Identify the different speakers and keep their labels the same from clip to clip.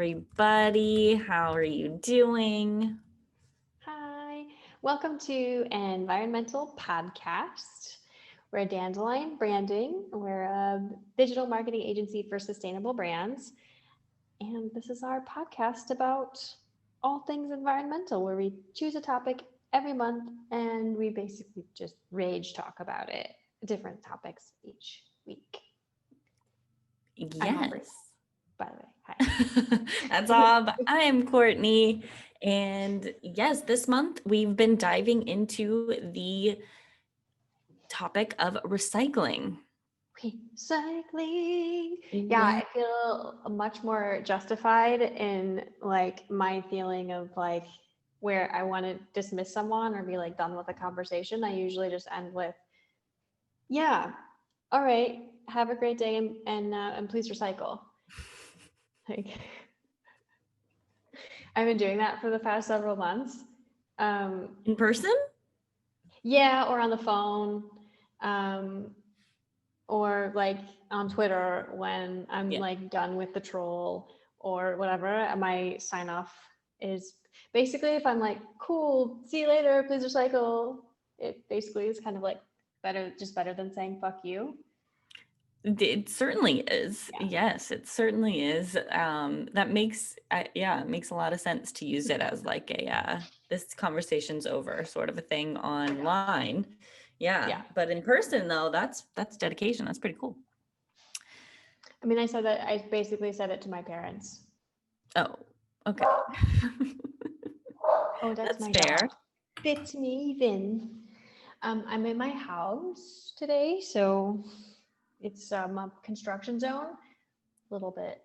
Speaker 1: everybody. How are you doing?
Speaker 2: Hi, welcome to EnvironMental podcast. We're a Dandelion Branding. We're a digital marketing agency for sustainable brands. And this is our podcast about all things environmental, where we choose a topic every month and we basically just rage talk about it, different topics each week.
Speaker 1: Yes.
Speaker 2: By the way, hi.
Speaker 1: That's all. I am Courtney. And yes, this month we've been diving into the topic of recycling.
Speaker 2: Recycling. Yeah, I feel much more justified in like my feeling of like where I want to dismiss someone or be like done with a conversation. I usually just end with, yeah, all right, have a great day and please recycle. Like, I've been doing that for the past several months.
Speaker 1: In person?
Speaker 2: Yeah, or on the phone. Or like on Twitter when I'm like done with the troll or whatever. My sign off is basically if I'm like, cool, see you later, please recycle. It basically is kind of like better than saying fuck you.
Speaker 1: It certainly is. Yeah. Yes, it certainly is. That makes, it makes a lot of sense to use it as like a, this conversation's over sort of a thing online. Yeah. But in person though, that's dedication. That's pretty cool.
Speaker 2: I mean, I basically said it to my parents.
Speaker 1: Oh, okay.
Speaker 2: Oh, that's my fair. Dog. Fits me even. I'm in my house today, so it's a construction zone, a little bit,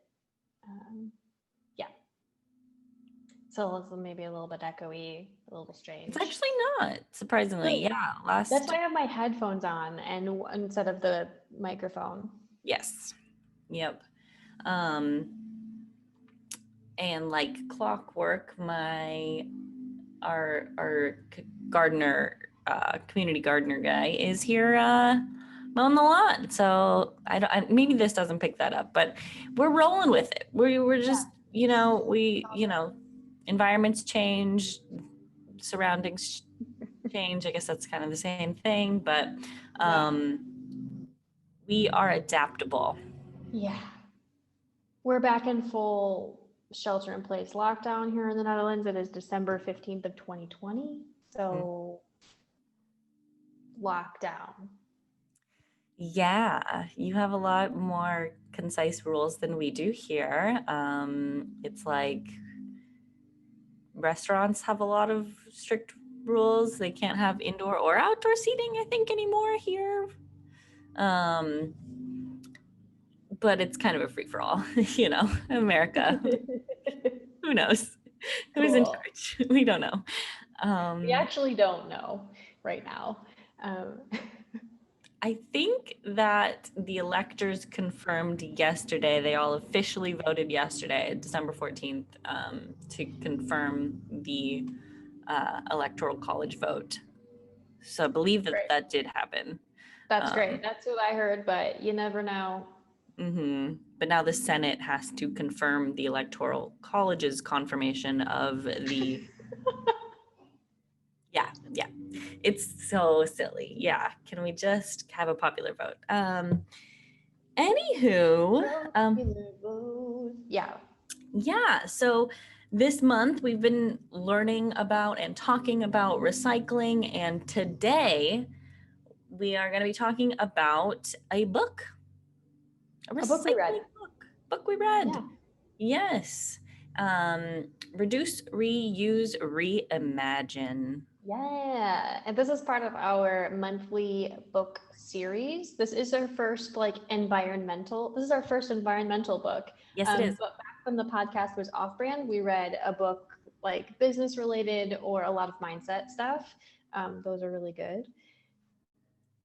Speaker 2: so it's maybe a little bit echoey, a little strange.
Speaker 1: It's actually not, surprisingly.
Speaker 2: Really?
Speaker 1: Yeah.
Speaker 2: That's why I have my headphones on and instead of the microphone.
Speaker 1: Yes. Yep. And like clockwork, our gardener, community gardener guy is here mowing the lawn. So maybe this doesn't pick that up, but we're rolling with it. We're just, environments change, surroundings change. I guess that's kind of the same thing, but we are adaptable.
Speaker 2: Yeah. We're back in full shelter in place lockdown here in the Netherlands. It is December 15th of 2020. So lockdown.
Speaker 1: Yeah, you have a lot more concise rules than we do here. It's like restaurants have a lot of strict rules. They can't have indoor or outdoor seating, I think, anymore here. But it's kind of a free-for-all, America. Who knows? Cool. Who's in charge? We don't know.
Speaker 2: We actually don't know right now.
Speaker 1: I think that the electors confirmed yesterday, they all officially voted yesterday, December 14th, to confirm the electoral college vote. So I believe that did happen.
Speaker 2: That's great. That's what I heard, but you never know.
Speaker 1: Mm-hmm. But now the Senate has to confirm the electoral college's confirmation of the... Yeah. It's so silly. Yeah. Can we just have a popular vote? Yeah. So this month we've been learning about and talking about recycling, and today we are going to be talking about a book. A recycling book we read. Yeah. Yes. Reduce, reuse, reimagine.
Speaker 2: Yeah, and this is part of our monthly book series. This is our first environmental book.
Speaker 1: Yes, it is.
Speaker 2: But back when the podcast was off-brand, we read a book like business related or a lot of mindset stuff. Those are really good.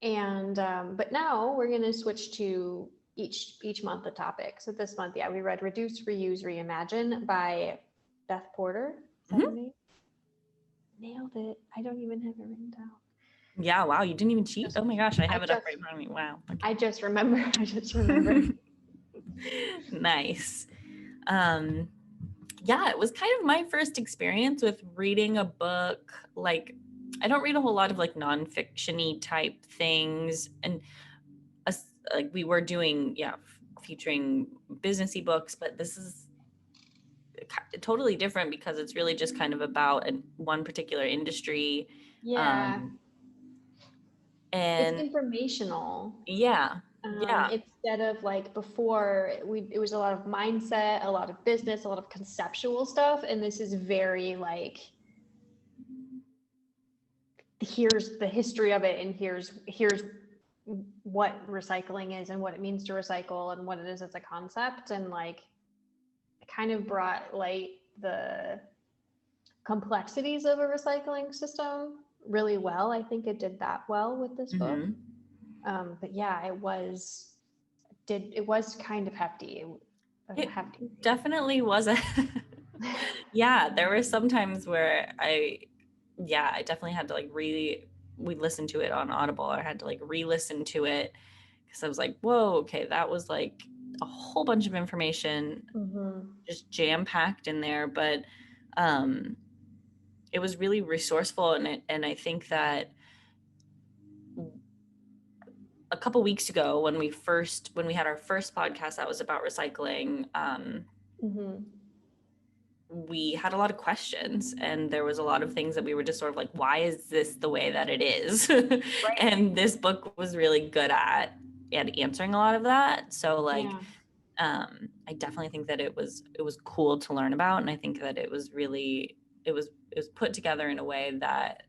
Speaker 2: And but now we're going to switch to each month the topic. So this month, we read Reduce, Reuse, Reimagine by Beth Porter. Is that her name? Nailed it. I don't even have it written down.
Speaker 1: Yeah, wow, you didn't even cheat? Oh my gosh, I have it up right in front of me. Wow. Okay.
Speaker 2: I just remember.
Speaker 1: Nice. yeah, it was kind of my first experience with reading a book. Like, I don't read a whole lot of like nonfiction-y type things. And like we were doing, featuring businessy books, but this is totally different because it's really just kind of about one particular industry.
Speaker 2: Yeah,
Speaker 1: Um,
Speaker 2: it's
Speaker 1: and
Speaker 2: informational.
Speaker 1: yeah, yeah.
Speaker 2: Instead of like before, it was a lot of mindset, a lot of business, a lot of conceptual stuff, and this is very like, here's the history of it, and here's what recycling is and what it means to recycle and what it is as a concept, and like it kind of brought light the complexities of a recycling system really well. I think it did that well with this book.
Speaker 1: Mhm.
Speaker 2: But yeah, it was kind of hefty. A
Speaker 1: It
Speaker 2: hefty
Speaker 1: definitely was a yeah, there were some times where I definitely had to like we listened to it on Audible. I had to like re-listen to it because I was like, whoa, okay, that was like a whole bunch of information
Speaker 2: Mm-hmm.
Speaker 1: just jam-packed in there. But um it was really resourceful, and I think that a couple weeks ago when we had our first podcast that was about recycling,
Speaker 2: Mm-hmm.
Speaker 1: we had a lot of questions, and there was a lot of things that we were just sort of like, why is this the way that it is?
Speaker 2: Right.
Speaker 1: And this book was really good at answering a lot of that. So like,
Speaker 2: Yeah.
Speaker 1: I definitely think that it was cool to learn about, and I think that it was put together in a way that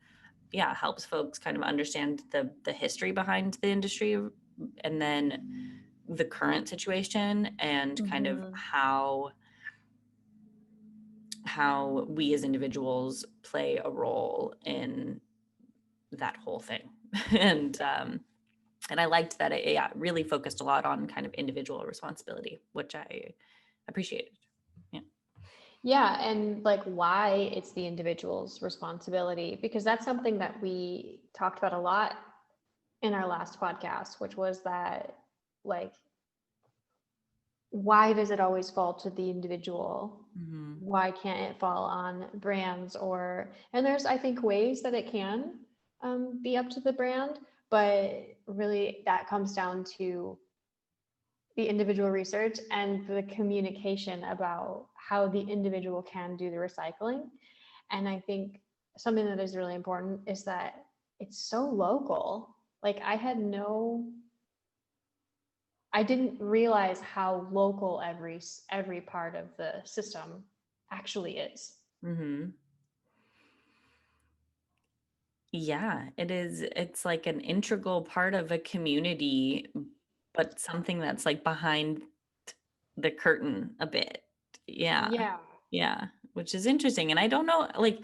Speaker 1: helps folks kind of understand the history behind the industry, and then the current situation, and kind of
Speaker 2: Mm-hmm.
Speaker 1: how we as individuals play a role in that whole thing. And I liked that it really focused a lot on kind of individual responsibility, which I appreciated. Yeah.
Speaker 2: Yeah, and like why it's the individual's responsibility, because that's something that we talked about a lot in our last podcast, which was that like, why does it always fall to the individual?
Speaker 1: Mm-hmm.
Speaker 2: Why can't it fall on brands? And there's, I think, ways that it can be up to the brand, but really that comes down to the individual research and the communication about how the individual can do the recycling. And I think something that is really important is that it's so local. Like I didn't realize how local every part of the system actually is.
Speaker 1: Mm-hmm. Yeah, it is. It's like an integral part of a community, but something that's like behind the curtain a bit. Yeah.
Speaker 2: Yeah.
Speaker 1: Yeah. Which is interesting. And I don't know, like,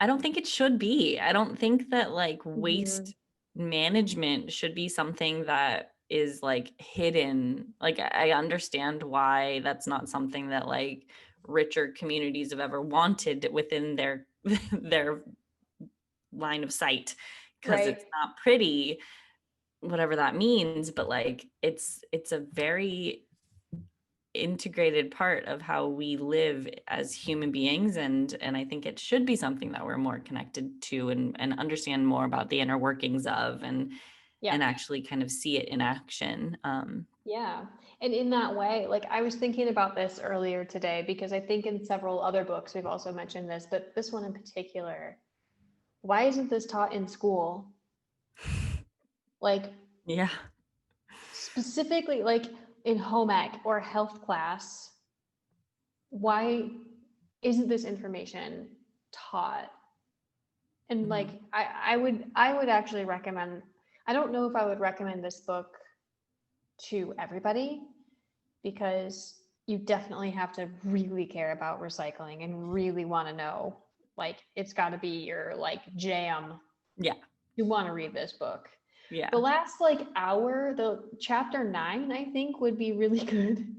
Speaker 1: I don't think it should be. I don't think that like
Speaker 2: Mm-hmm.
Speaker 1: waste management should be something that is like hidden. Like, I understand why that's not something that like richer communities have ever wanted within their their line of sight, because
Speaker 2: Right.
Speaker 1: it's not pretty, whatever that means. But like, it's a very integrated part of how we live as human beings, and I think it should be something that we're more connected to, and understand more about the inner workings of,
Speaker 2: Yeah.
Speaker 1: and actually kind of see it in action.
Speaker 2: Yeah. And in that way, like I was thinking about this earlier today because I think in several other books we've also mentioned this, but this one in particular, why isn't this taught in school? Like
Speaker 1: Yeah.
Speaker 2: specifically like in home ec or health class, why isn't this information taught? And like
Speaker 1: Mhm.
Speaker 2: I would actually recommend, I don't know if I would recommend this book to everybody, because you definitely have to really care about recycling and really want to know, like it's got to be your like jam.
Speaker 1: Yeah.
Speaker 2: You want to read this book. The
Speaker 1: Yeah.
Speaker 2: last like hour, the chapter 9, I think would be really good,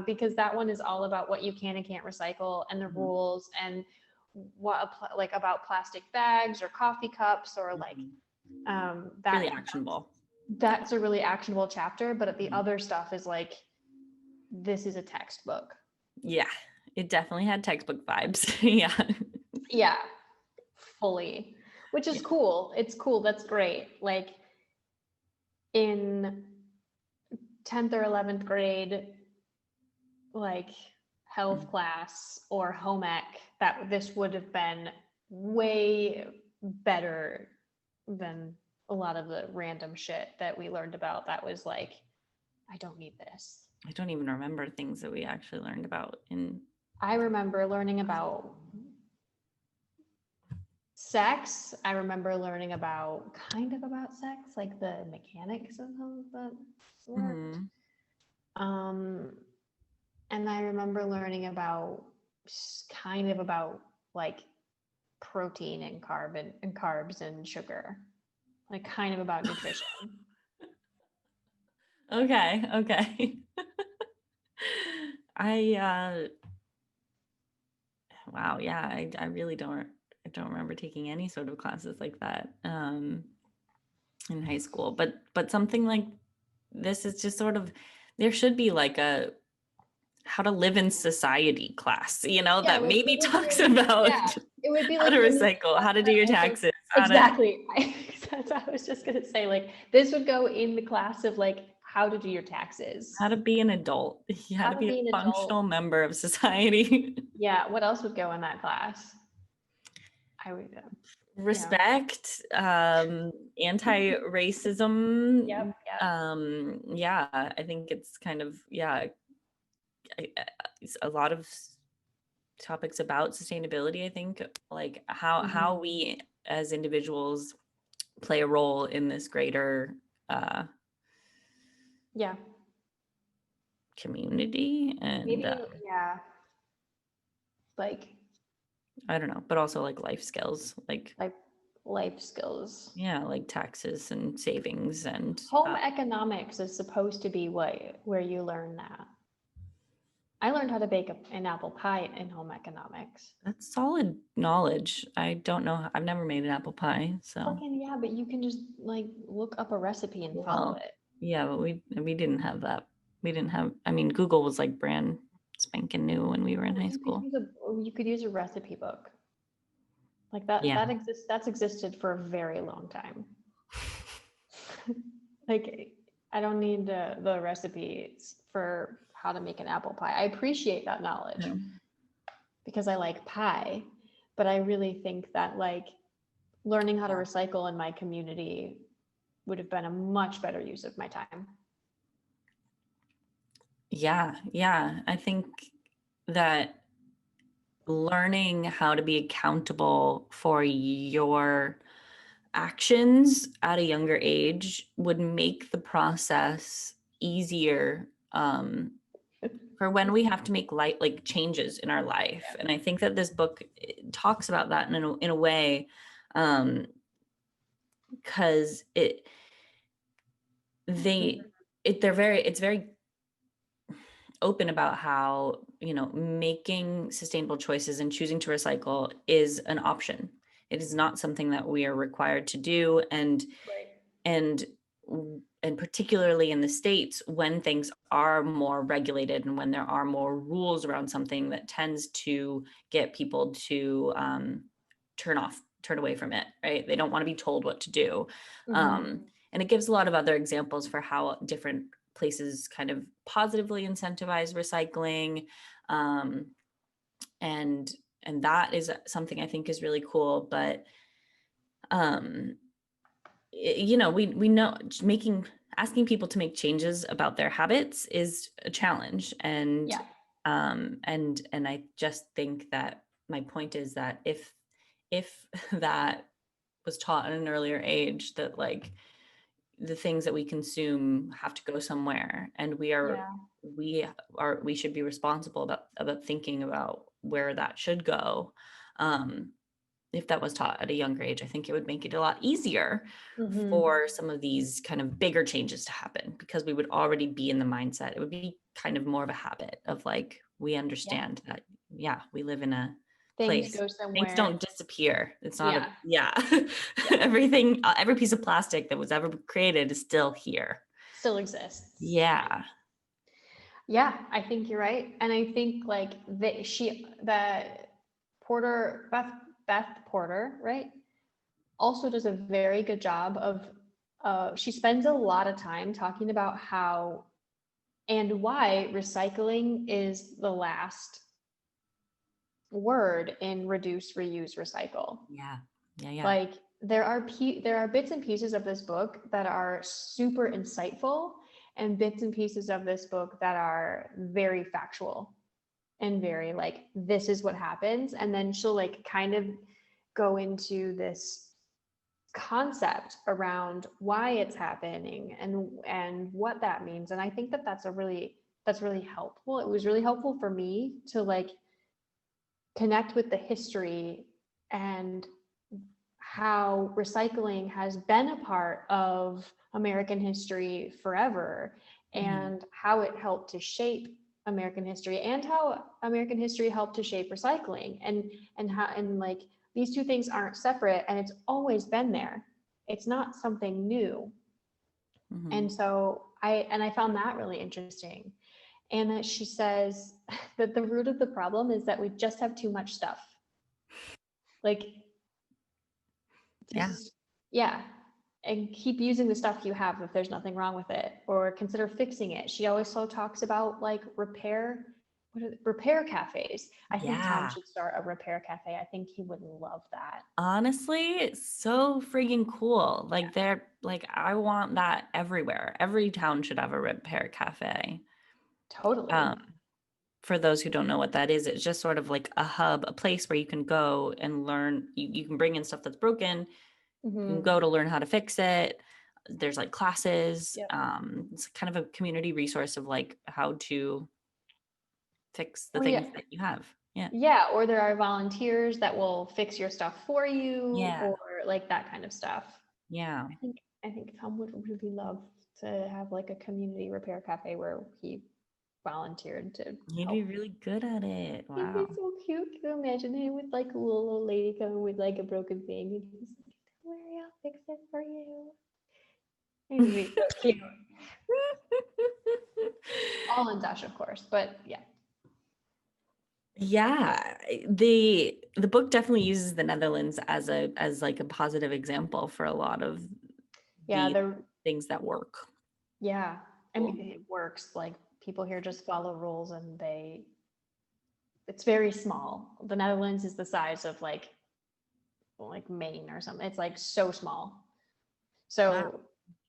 Speaker 2: because that one is all about what you can and can't recycle and the
Speaker 1: Mhm.
Speaker 2: rules, and what like about plastic bags or coffee cups or like
Speaker 1: Mhm. Really
Speaker 2: that
Speaker 1: actionable. Yeah.
Speaker 2: that's a really actionable chapter. But the
Speaker 1: Mhm.
Speaker 2: other stuff is like, this is a textbook.
Speaker 1: Yeah. It definitely had textbook vibes. Yeah.
Speaker 2: Yeah, fully, which is cool. It's cool. That's great. Like in 10th or 11th grade, like health class or home ec, that this would have been way better than a lot of the random shit that we learned about that was like, I don't need this.
Speaker 1: I don't even remember things that we actually learned about in.
Speaker 2: I remember learning about sex. I remember learning about sex, like the mechanics of how that worked.
Speaker 1: Mhm.
Speaker 2: And I remember learning about about like protein and carbs and sugar, like kind of about nutrition.
Speaker 1: Okay. Wow, yeah, I really don't remember taking any sort of classes like that in high school. But something like this is just sort of, there should be like a how to live in society class,
Speaker 2: Yeah,
Speaker 1: that
Speaker 2: like
Speaker 1: maybe
Speaker 2: it would be
Speaker 1: talks
Speaker 2: like,
Speaker 1: about
Speaker 2: yeah, it would be
Speaker 1: how
Speaker 2: like
Speaker 1: to
Speaker 2: in this
Speaker 1: recycle,
Speaker 2: class,
Speaker 1: how to do
Speaker 2: but
Speaker 1: your
Speaker 2: also
Speaker 1: taxes, how to.
Speaker 2: exactly. That's what I was just gonna say. Like this would go in the class of like how to do your taxes,
Speaker 1: How to be an adult, how
Speaker 2: how
Speaker 1: to
Speaker 2: to
Speaker 1: be a
Speaker 2: be an adult.
Speaker 1: functional member of society.
Speaker 2: Yeah, what else would go in that class? I would, yeah.
Speaker 1: Respect, anti-racism.
Speaker 2: Yep, yep.
Speaker 1: Yeah, I think it's kind of, yeah, it's a lot of topics about sustainability. I think like how we as individuals play a role in this greater uh,
Speaker 2: Yeah.
Speaker 1: community, and
Speaker 2: Maybe, yeah. Like
Speaker 1: I don't know, but also like life skills,
Speaker 2: like life skills.
Speaker 1: yeah, like taxes and savings and
Speaker 2: Home economics is supposed to be where you learn that. I learned how to bake an apple pie in home economics.
Speaker 1: that's solid knowledge. I don't know, I've never made an apple pie, so.
Speaker 2: Fucking yeah, but you can just like look up a recipe and follow
Speaker 1: Well,
Speaker 2: it.
Speaker 1: yeah, but we didn't have that. We didn't have, I mean, Google was like brand spanking new when we were in
Speaker 2: No,
Speaker 1: high school.
Speaker 2: you could use a recipe book. Like that
Speaker 1: Yeah.
Speaker 2: that's existed for a very long time. Like I don't need the recipes for how to make an apple pie. I appreciate that knowledge
Speaker 1: Yeah.
Speaker 2: because I like pie, but I really think that like learning how to recycle in my community would have been a much better use of my time.
Speaker 1: Yeah. I think that learning how to be accountable for your actions at a younger age would make the process easier for when we have to make like changes in our life. And I think that this book talks about that in a way, because it's very open about how, making sustainable choices and choosing to recycle is an option. It is not something that we are required to do. And and particularly in the States, when things are more regulated and when there are more rules around something, that tends to get people to turn away from it, right? They don't want to be told what to do. And it gives a lot of other examples for how different places kind of positively incentivize recycling. And that is something I think is really cool. But we know asking people to make changes about their habits is a challenge. And
Speaker 2: Yeah.
Speaker 1: and I just think that my point is that if that was taught at an earlier age, that like the things that we consume have to go somewhere, and we should be responsible about thinking about where that should go. If that was taught at a younger age, I think it would make it a lot easier for some of these kind of bigger changes to happen, because we would already be in the mindset. It would be kind of more of a habit of like, we understand that, we live in a
Speaker 2: Things
Speaker 1: place.
Speaker 2: go
Speaker 1: Things
Speaker 2: somewhere.
Speaker 1: don't disappear. It's not
Speaker 2: Yeah.
Speaker 1: everything, every piece of plastic that was ever created is still here.
Speaker 2: Still exists.
Speaker 1: Yeah.
Speaker 2: Yeah, I think you're right. And I think like Beth Porter, right, also does a very good job of, she spends a lot of time talking about how and why recycling is the last word in reduce, reuse, recycle.
Speaker 1: Yeah. Yeah. Yeah.
Speaker 2: Like there are bits and pieces of this book that are super insightful, and bits and pieces of this book that are very factual and very like, this is what happens. And then she'll like kind of go into this concept around why it's happening and what that means. And I think that that's really helpful. It was really helpful for me to like connect with the history and how recycling has been a part of American history forever,
Speaker 1: Mhm.
Speaker 2: and how it helped to shape American history, and how American history helped to shape recycling, and how, and like, these two things aren't separate, and it's always been there. It's not something new.
Speaker 1: Mhm.
Speaker 2: And so I found that really interesting. And that she says that the root of the problem is that we just have too much stuff. Like,
Speaker 1: Yeah.
Speaker 2: just, yeah, and keep using the stuff you have if there's nothing wrong with it, or consider fixing it. She always so talks about like repair cafes. I think Tom
Speaker 1: Yeah.
Speaker 2: should start a repair cafe. I think he would love that.
Speaker 1: Honestly, it's so friggin' cool.
Speaker 2: Yeah,
Speaker 1: Like they're like, I want that everywhere. Every town should have a repair cafe.
Speaker 2: totally.
Speaker 1: Um, for those who don't know what that is, it's just sort of like a hub, a place where you can go and learn. You can bring in stuff that's broken. You can
Speaker 2: Hmm.
Speaker 1: go to learn how to fix it. There's like classes.
Speaker 2: Yep.
Speaker 1: It's kind of a community resource of like how to fix the
Speaker 2: Or yeah,
Speaker 1: things that you have. Yeah.
Speaker 2: yeah, or there are volunteers that will fix your stuff for you,
Speaker 1: Yeah.
Speaker 2: or like that kind of stuff.
Speaker 1: Yeah.
Speaker 2: I think Tom would really love to have like a community repair cafe where he volunteered to
Speaker 1: You'd be
Speaker 2: help.
Speaker 1: really good at it.
Speaker 2: It'd be
Speaker 1: Wow.
Speaker 2: so cute. Can you imagine him with like a little old lady coming with like a broken thing, and he's like, "Don't worry, I'll fix it for you." It would be so cute. All in Dutch, of course, but yeah.
Speaker 1: Yeah, the book definitely uses the Netherlands as like a positive example for a lot of
Speaker 2: Yeah,
Speaker 1: the
Speaker 2: they're
Speaker 1: things that work.
Speaker 2: yeah. I mean,
Speaker 1: Cool.
Speaker 2: it works. Like, people here just follow rules, and it's very small. The Netherlands is the size of like Maine or something. It's like so small.
Speaker 1: Wow.
Speaker 2: So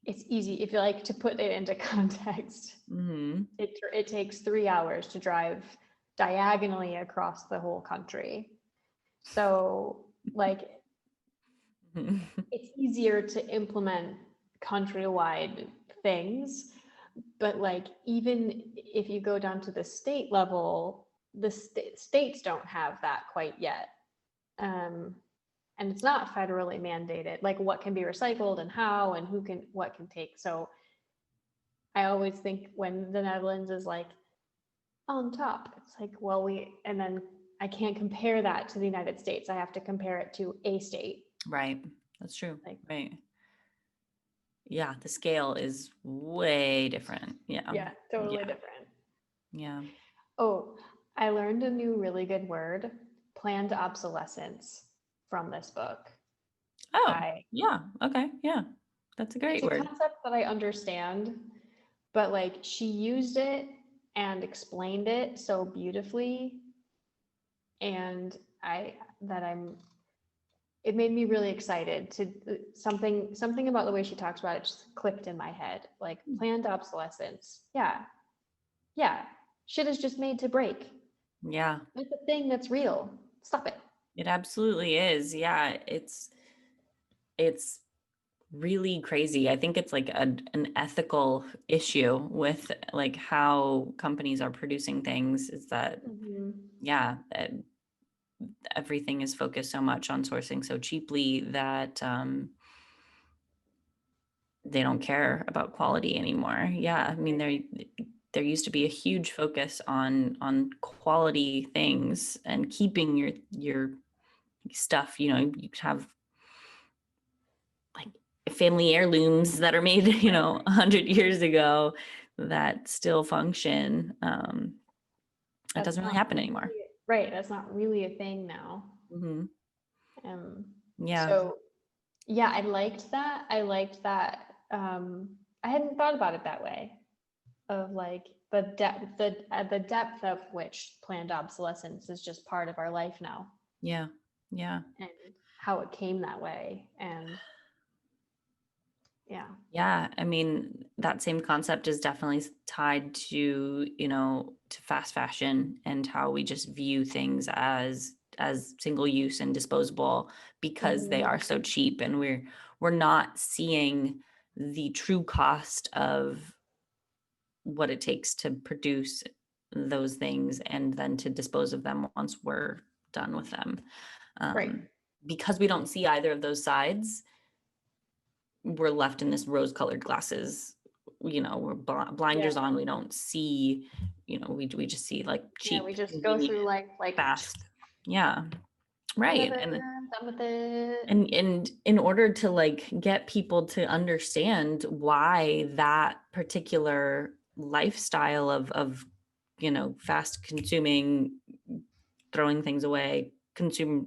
Speaker 2: it's easy if you like to put it into context.
Speaker 1: Hmm.
Speaker 2: It takes 3 hours to drive diagonally across the whole country. So like, it's easier to implement countrywide things, but like, even if you go down to the state level, the states don't have that quite yet. Um, and it's not federally mandated, like what can be recycled and how and who can, what can take. So I always think when the Netherlands is like on top, it's like, well, and then I can't compare that to the United States. I have to compare it to a state.
Speaker 1: Right. That's true.
Speaker 2: Like,
Speaker 1: Right. Yeah, the scale is way different. Yeah.
Speaker 2: yeah, totally
Speaker 1: Yeah.
Speaker 2: different.
Speaker 1: Yeah.
Speaker 2: Oh, I learned a new really good word, planned obsolescence, from this book.
Speaker 1: Oh,
Speaker 2: I
Speaker 1: yeah. Okay. Yeah. That's a
Speaker 2: It's
Speaker 1: great
Speaker 2: a
Speaker 1: word.
Speaker 2: concept that I understand, but like, she used it and explained it so beautifully, and I that I'm it made me really excited to, something about the way she talks about it just clicked in my head. Like, planned obsolescence. Yeah. Yeah. Shit is just made to break.
Speaker 1: Yeah,
Speaker 2: It's a thing that's real. Stop it.
Speaker 1: it absolutely is. Yeah, it's really crazy. I think it's like an ethical issue with like how companies are producing things is that,
Speaker 2: Mhm.
Speaker 1: yeah, that everything is focused so much on sourcing so cheaply that they don't care about quality anymore. Yeah, I mean there used to be a huge focus on quality things and keeping your stuff. You have like family heirlooms that are made, 100 years ago that still function. That
Speaker 2: That's
Speaker 1: doesn't really
Speaker 2: not
Speaker 1: happen
Speaker 2: really,
Speaker 1: anymore.
Speaker 2: right. That's not really a thing now.
Speaker 1: Hmm.
Speaker 2: Um,
Speaker 1: Yeah.
Speaker 2: so yeah, I liked that. I hadn't thought about it that way, of like the depth of which planned obsolescence is just part of our life now,
Speaker 1: Yeah. Yeah.
Speaker 2: and how it came that way. And yeah.
Speaker 1: Yeah, I mean, that same concept is definitely tied to, to fast fashion and how we just view things as single use and disposable because they
Speaker 2: Mhm.
Speaker 1: are so cheap, and we're not seeing the true cost of what it takes to produce those things and then to dispose of them once we're done with them.
Speaker 2: Right.
Speaker 1: Because we don't see either of those sides, we're left in this rose-colored glasses, we're
Speaker 2: Yeah.
Speaker 1: blinders on. We don't see, we just see like
Speaker 2: Yeah. We
Speaker 1: cheap,
Speaker 2: just go
Speaker 1: convenient,
Speaker 2: through life like
Speaker 1: fast. Yeah, right.
Speaker 2: whatever,
Speaker 1: And
Speaker 2: I'm done with it.
Speaker 1: and in order to like get people to understand why that particular lifestyle of fast consuming, throwing things away, consumer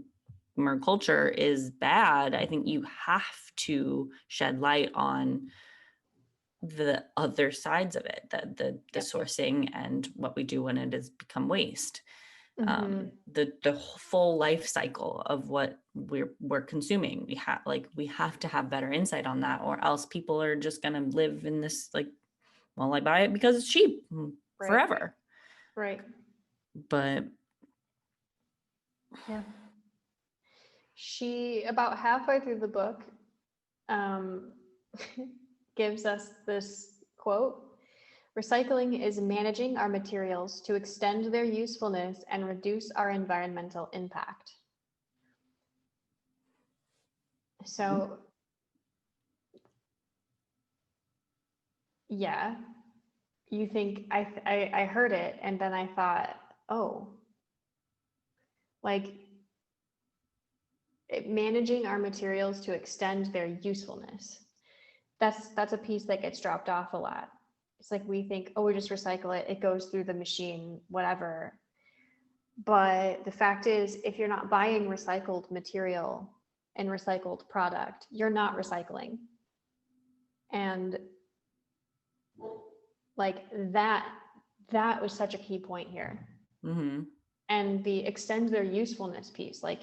Speaker 1: culture is bad, I think you have to shed light on the other sides of it, the
Speaker 2: Yep.
Speaker 1: sourcing and what we do when it has become waste.
Speaker 2: Hmm.
Speaker 1: The full life cycle of what we're consuming. We have to have better insight on that, or else people are just gonna live in this like, well, I buy it because it's cheap
Speaker 2: Right.
Speaker 1: forever.
Speaker 2: Right.
Speaker 1: But
Speaker 2: Yeah. She, about halfway through the book, um, gives us this quote: recycling is managing our materials to extend their usefulness and reduce our environmental impact. So, yeah, you think I heard it and then I thought, oh, like managing our materials to extend their usefulness. That's a piece that gets dropped off a lot. It's like we think, oh, we just recycle it, it goes through the machine, whatever. But the fact is, if you're not buying recycled material and recycled product, you're not recycling. And like that was such a key point here.
Speaker 1: mm-hmm.
Speaker 2: And the extend their usefulness piece, like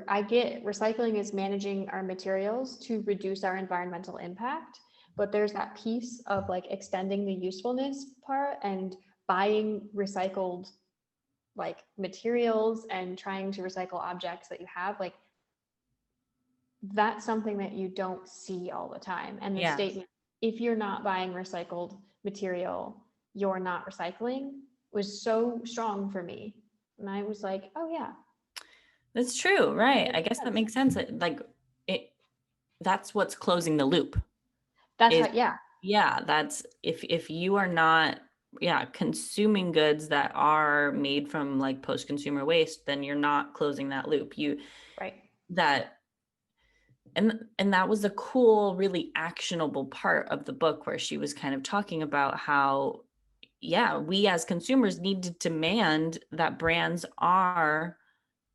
Speaker 2: I get recycling is managing our materials to reduce our environmental impact, but there's that piece of like extending the usefulness part and buying recycled like materials and trying to recycle objects that you have, like that's something that you don't see all the time. And the
Speaker 1: Yeah,
Speaker 2: statement, if you're not buying recycled material, you're not recycling, was so strong for me. And I was like, oh yeah,
Speaker 1: that's true. Right.
Speaker 2: that
Speaker 1: I
Speaker 2: makes
Speaker 1: guess that
Speaker 2: sense.
Speaker 1: makes sense. It that's what's closing the loop.
Speaker 2: That's
Speaker 1: Is
Speaker 2: how, yeah,
Speaker 1: Yeah, that's if you are not, yeah, consuming goods that are made from like post-consumer waste, then you're not closing that loop.
Speaker 2: right.
Speaker 1: That and that was a cool, really actionable part of the book where she was kind of talking about how, yeah, we as consumers need to demand that brands are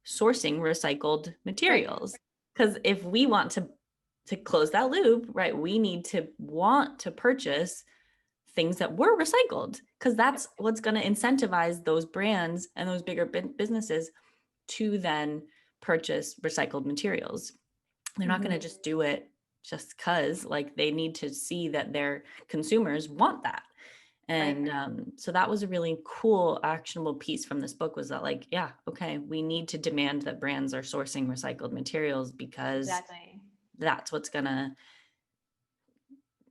Speaker 1: sourcing recycled
Speaker 2: Right.
Speaker 1: materials. Because if we want to close that loop, right, we need to want to purchase things that were recycled, because
Speaker 2: Yep.
Speaker 1: that's what's going to incentivize those brands and those bigger businesses to then purchase recycled materials. They're not going
Speaker 2: Mhm.
Speaker 1: to just do it just because, like, they need to see that their consumers want that.
Speaker 2: Right.
Speaker 1: And so that was a really cool actionable piece from this book, was that like, yeah, okay, we need to demand that brands are sourcing recycled materials because
Speaker 2: Exactly.
Speaker 1: that's what's going to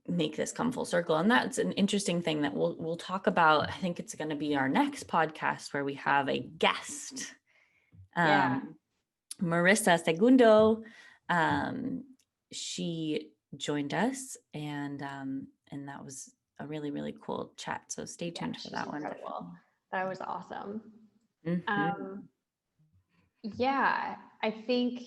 Speaker 1: make this come full circle. And that's an interesting thing that we'll talk about. I think it's going to be our next podcast where we have a guest,
Speaker 2: Yeah.
Speaker 1: Marissa Segundo. She joined us, and that was a really, really cool chat. So stay
Speaker 2: Yeah,
Speaker 1: tuned for
Speaker 2: she's
Speaker 1: that one.
Speaker 2: incredible. That was awesome.
Speaker 1: Mhm.
Speaker 2: Um, yeah, I think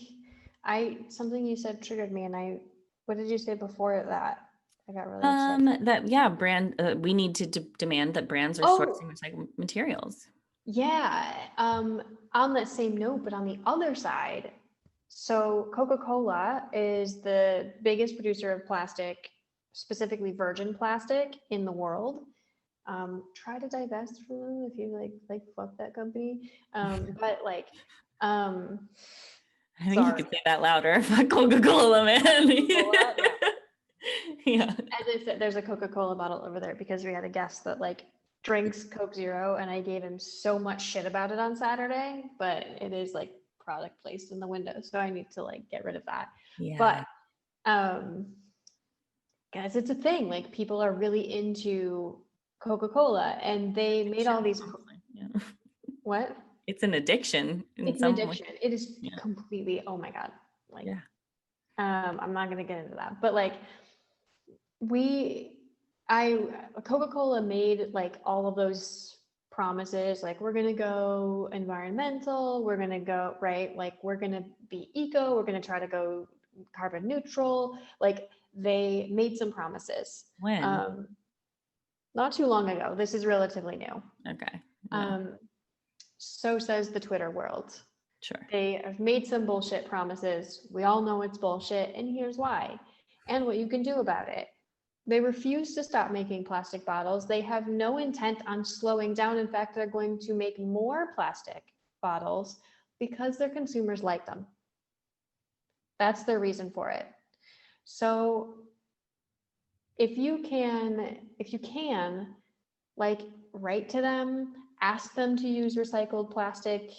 Speaker 2: something you said triggered me, and what did you say before that? I got really excited.
Speaker 1: We need to demand that brands are
Speaker 2: Oh,
Speaker 1: sourcing recycled materials.
Speaker 2: yeah. On that same note, but on the other side, so Coca-Cola is the biggest producer of plastic, specifically virgin plastic in the world. Try to divest from them if you like fuck that company. But like, um,
Speaker 1: I think you
Speaker 2: sorry,
Speaker 1: could say that louder. Fuck Coca-Cola, man.
Speaker 2: Coca-Cola. Yeah.
Speaker 1: Yeah.
Speaker 2: As I said, there's a Coca-Cola bottle over there because we had a guest that like drinks Coke Zero, and I gave him so much shit about it on Saturday, but it is like product placed in the window, so I need to like get rid of that.
Speaker 1: Yeah.
Speaker 2: But um, guys, it's a thing. Like people are really into Coca-Cola, and they made all these.
Speaker 1: Yeah.
Speaker 2: What?
Speaker 1: It's an addiction in
Speaker 2: It's an
Speaker 1: some way.
Speaker 2: addiction. It is
Speaker 1: Yeah.
Speaker 2: completely. Oh my god. Like,
Speaker 1: Yeah.
Speaker 2: I'm not gonna get into that, but like we I Coca-Cola made like all of those promises, like we're gonna go environmental, we're gonna go right, like we're gonna be eco, we're gonna try to go carbon neutral. Like they made some promises.
Speaker 1: When?
Speaker 2: Um, not too long ago. This is relatively new.
Speaker 1: Okay. Yeah.
Speaker 2: Um, so says the Twitter world.
Speaker 1: Sure.
Speaker 2: They have made some bullshit promises. We all know it's bullshit, and here's why, and what you can do about it. They refuse to stop making plastic bottles. They have no intent on slowing down. In fact, they're going to make more plastic bottles because their consumers like them. That's their reason for it. So if you can, like write to them, ask them to use recycled plastic,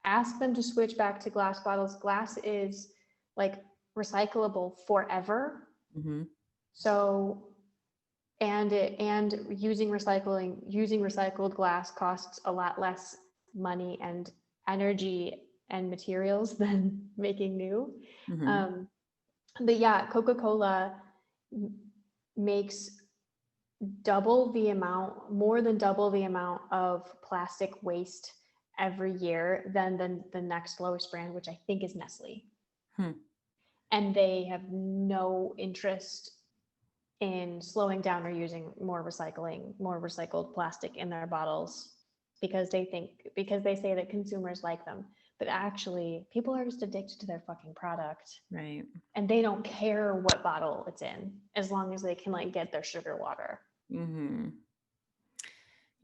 Speaker 2: ask them to switch back to glass bottles. Glass is like recyclable forever.
Speaker 1: Mm-hmm.
Speaker 2: So and using recycled glass costs a lot less money and energy and materials than making new.
Speaker 1: Mm-hmm.
Speaker 2: But yeah, Coca-Cola makes more than double the amount of plastic waste every year than the next lowest brand, which I think is Nestle.
Speaker 1: Hmm.
Speaker 2: And they have no interest in slowing down or using more recycled plastic in their bottles because they say that consumers like them. But actually, people are just addicted to their fucking product.
Speaker 1: Right.
Speaker 2: And they don't care what bottle it's in as long as they can like get their sugar water.
Speaker 1: Mm-hmm.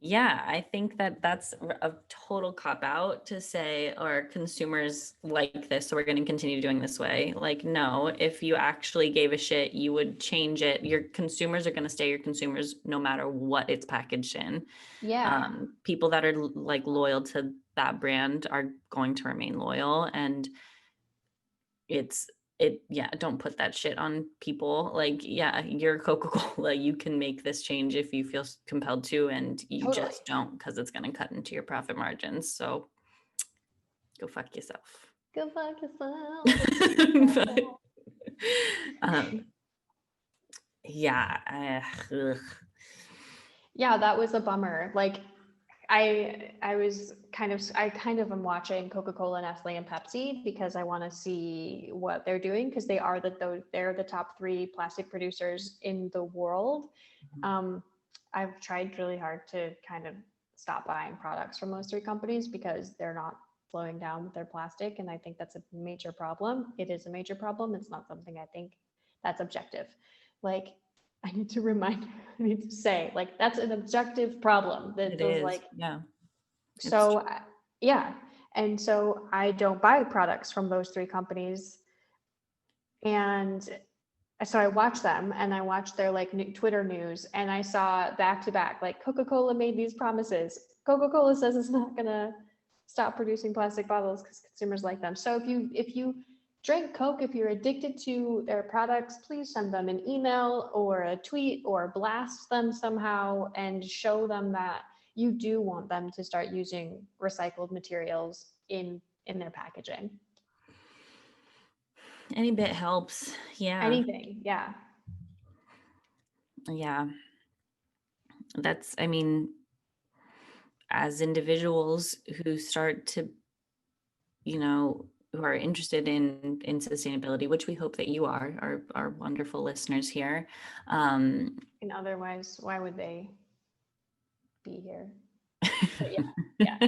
Speaker 1: Yeah, I think that that's a total cop out to say, or consumers like this, so we're going to continue doing this way. Like, no, if you actually gave a shit, you would change it. Your consumers are going to stay your consumers no matter what it's packaged in.
Speaker 2: Yeah.
Speaker 1: People that are like loyal to that brand are going to remain loyal, and don't put that shit on people. Like, yeah, you're Coca-Cola, you can make this change if you feel compelled to, and you
Speaker 2: Totally.
Speaker 1: just don't because it's going to cut into your profit margins. So go fuck yourself.
Speaker 2: Go fuck yourself.
Speaker 1: But, yeah,
Speaker 2: Yeah, that was a bummer. Like I kind of am watching Coca-Cola, Nestle, and Pepsi because I want to see what they're doing because they're the top three plastic producers in the world. I've tried really hard to kind of stop buying products from those three companies because they're not slowing down with their plastic, and I think that's a major problem. It is a major problem. It's not something I think that's objective. Like I need to remind, I need to say, like, that's an objective problem. That
Speaker 1: it
Speaker 2: those
Speaker 1: is.
Speaker 2: like,
Speaker 1: Yeah.
Speaker 2: so yeah. And so I don't buy products from those three companies. And so I watched them and I watched their like Twitter news and I saw back to back, like Coca-Cola made these promises. Coca-Cola says it's not gonna stop producing plastic bottles because consumers like them. So if you drink Coke, if you're addicted to their products, please send them an email or a tweet or blast them somehow and show them that you do want them to start using recycled materials in their packaging.
Speaker 1: Any bit helps. Yeah.
Speaker 2: Anything, yeah.
Speaker 1: Yeah. That's, I mean, as individuals who start to, who are interested in sustainability, which we hope that you are, our wonderful listeners here.
Speaker 2: And otherwise, why would they be here? But yeah.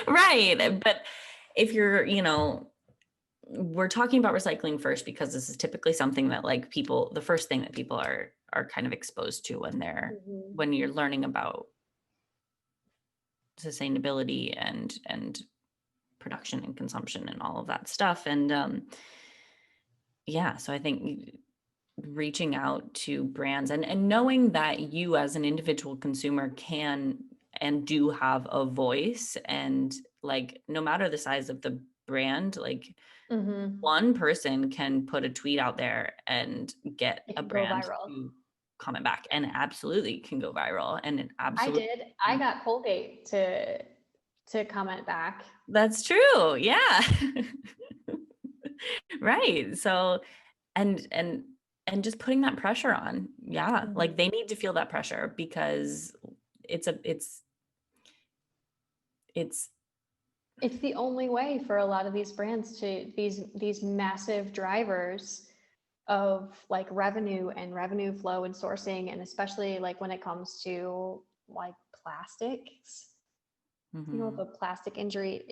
Speaker 1: Right. But if you're, we're talking about recycling first because this is typically something that like people, the first thing that people are kind of exposed to when you're learning about sustainability and production and consumption and all of that stuff. And so I think reaching out to brands and knowing that you as an individual consumer can and do have a voice, and like no matter the size of the brand, like one person can put a tweet out there and get
Speaker 2: It
Speaker 1: a
Speaker 2: can go
Speaker 1: brand
Speaker 2: viral.
Speaker 1: to comment back, and it absolutely can go viral, and it absolutely
Speaker 2: I got Colgate to comment back.
Speaker 1: That's true. Yeah. Right. So and just putting that pressure on. Yeah. Like they need to feel that pressure because it's
Speaker 2: It's the only way for a lot of these brands to these massive drivers of like revenue and revenue flow and sourcing, and especially like when it comes to like plastics. You know, the plastic industry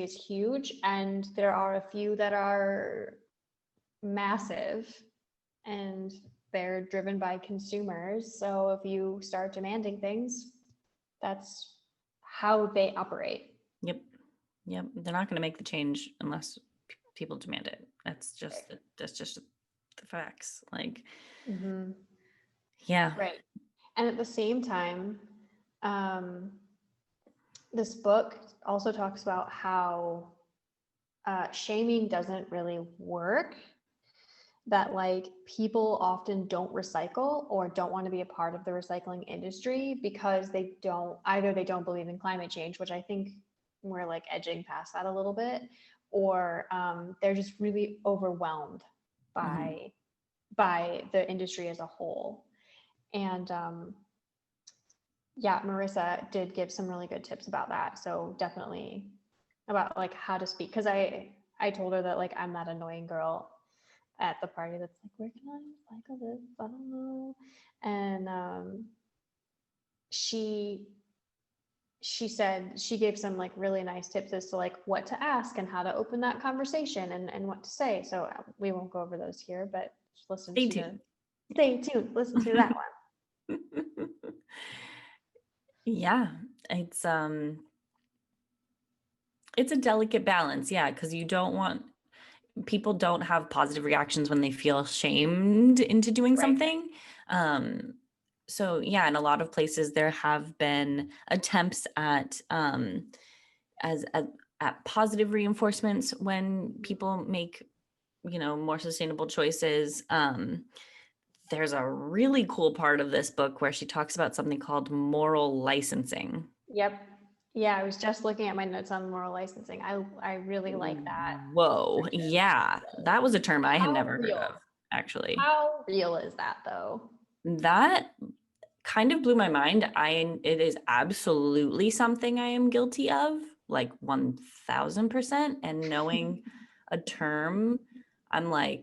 Speaker 2: is huge, and there are a few that are massive, and they're driven by consumers. So if you start demanding things, that's how they operate.
Speaker 1: Yep. They're not going to make the change unless people demand it. That's just the facts. Like, yeah.
Speaker 2: Right. And at the same time, this book also talks about how shaming doesn't really work, that like people often don't recycle or don't want to be a part of the recycling industry because they don't believe in climate change, which I think we're like edging past that a little bit, or they're just really overwhelmed by the industry as a whole. And Marissa did give some really good tips about that. So definitely about like how to speak, because I told her that like I'm that annoying girl at the party that's like, where can I recycle this? I don't know. And she said she gave some like really nice tips as to like what to ask and how to open that conversation and what to say. So we won't go over those here, but just
Speaker 1: Stay tuned.
Speaker 2: Listen to that one.
Speaker 1: Yeah, it's a delicate balance. Yeah, because people don't have positive reactions when they feel shamed into doing something. So yeah, in a lot of places there have been attempts at at positive reinforcements when people make more sustainable choices. There's a really cool part of this book where she talks about something called moral licensing.
Speaker 2: Yep. Yeah, I was just looking at my notes on moral licensing. I really like that.
Speaker 1: Whoa. Yeah. That was a term I had never heard of, actually.
Speaker 2: How real is that though?
Speaker 1: That kind of blew my mind. It is absolutely something I am guilty of, like 1000%. And knowing a term, I'm like,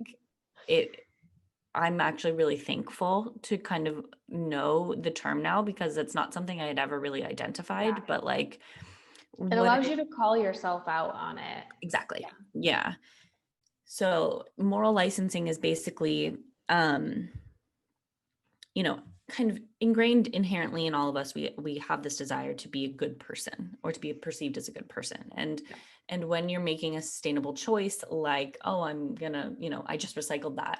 Speaker 1: I'm actually really thankful to kind of know the term now, because it's not something I had ever really identified, but like
Speaker 2: it allows you to call yourself out on it.
Speaker 1: Exactly. Yeah. So moral licensing is basically, kind of ingrained inherently in all of us. We have this desire to be a good person, or to be perceived as a good person. And when you're making a sustainable choice, like, oh, I'm gonna, I just recycled that,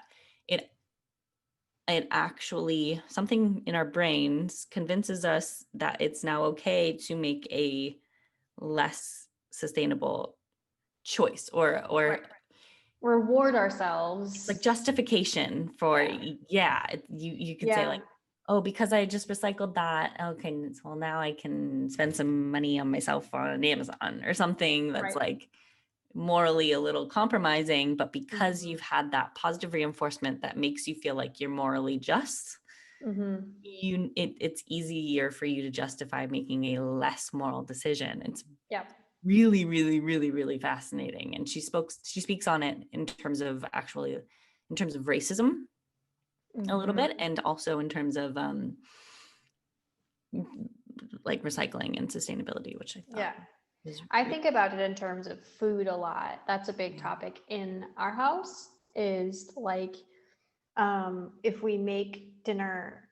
Speaker 1: it actually, something in our brains convinces us that it's now okay to make a less sustainable choice, or
Speaker 2: reward ourselves.
Speaker 1: like justification for, you could say like, oh, because I just recycled that, okay, well now I can spend some money on myself on Amazon or something that's like morally a little compromising, but because you've had that positive reinforcement that makes you feel like you're morally just, it's easier for you to justify making a less moral decision. It's really, really, really, really fascinating. And she speaks on it in terms of racism a little bit,
Speaker 2: Mhm.
Speaker 1: and also in terms of like recycling and sustainability, which I thought
Speaker 2: Yeah.
Speaker 1: was
Speaker 2: I
Speaker 1: really,
Speaker 2: think about it in terms of food a lot. That's a big topic in our house, is like, if we make dinner,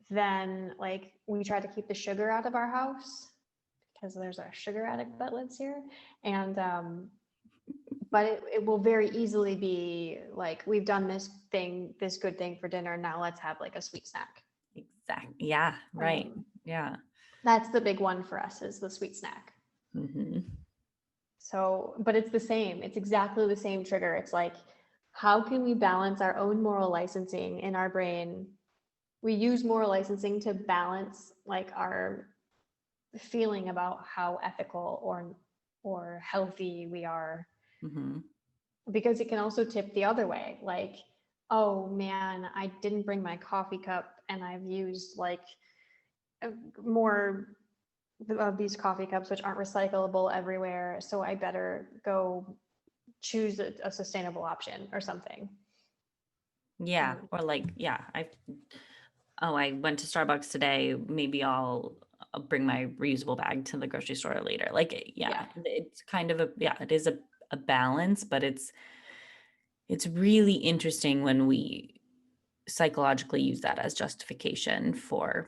Speaker 2: then like we try to keep the sugar out of our house because there's a sugar addict that lives here. And but it will very easily be like, we've done this good thing for dinner, now let's have like a sweet snack.
Speaker 1: exactly, yeah, right,
Speaker 2: Um,
Speaker 1: yeah.
Speaker 2: that's the big one for us, is the sweet snack.
Speaker 1: Hmm.
Speaker 2: So, but it's the same. It's exactly the same trigger. It's like, how can we balance our own moral licensing in our brain? We use moral licensing to balance like our feeling about how ethical or healthy we are,
Speaker 1: Hmm.
Speaker 2: because it can also tip the other way. Like, oh man, I didn't bring my coffee cup and I've used like more of these coffee cups, which aren't recyclable everywhere. So I better go choose a sustainable option or something.
Speaker 1: Yeah, or like, yeah, I went to Starbucks today, maybe I'll bring my reusable bag to the grocery store later. Like,
Speaker 2: Yeah.
Speaker 1: yeah, it's kind of it is a balance, but it's really interesting when we psychologically use that as justification for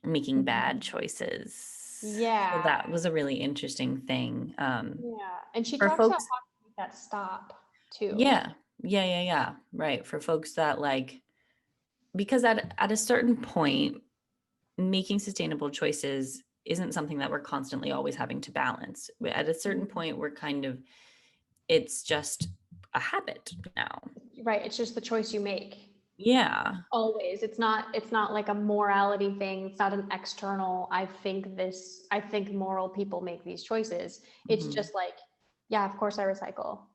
Speaker 1: making bad
Speaker 2: Mhm.
Speaker 1: choices. So
Speaker 2: Yeah.
Speaker 1: that was a really interesting thing,
Speaker 2: Yeah. And she
Speaker 1: for
Speaker 2: talks about
Speaker 1: folks.
Speaker 2: how to make that stop too.
Speaker 1: Yeah, yeah, right. For folks that like, because at a certain point, making sustainable choices isn't something that we're constantly always having to balance. At a certain
Speaker 2: Mhm.
Speaker 1: point, it's just a habit now.
Speaker 2: Right. It's just the choice you make.
Speaker 1: Yeah.
Speaker 2: Always. It's not like a morality thing. It's not an external, I think moral people make these choices. It's
Speaker 1: Hmm.
Speaker 2: just like, yeah, of course I recycle.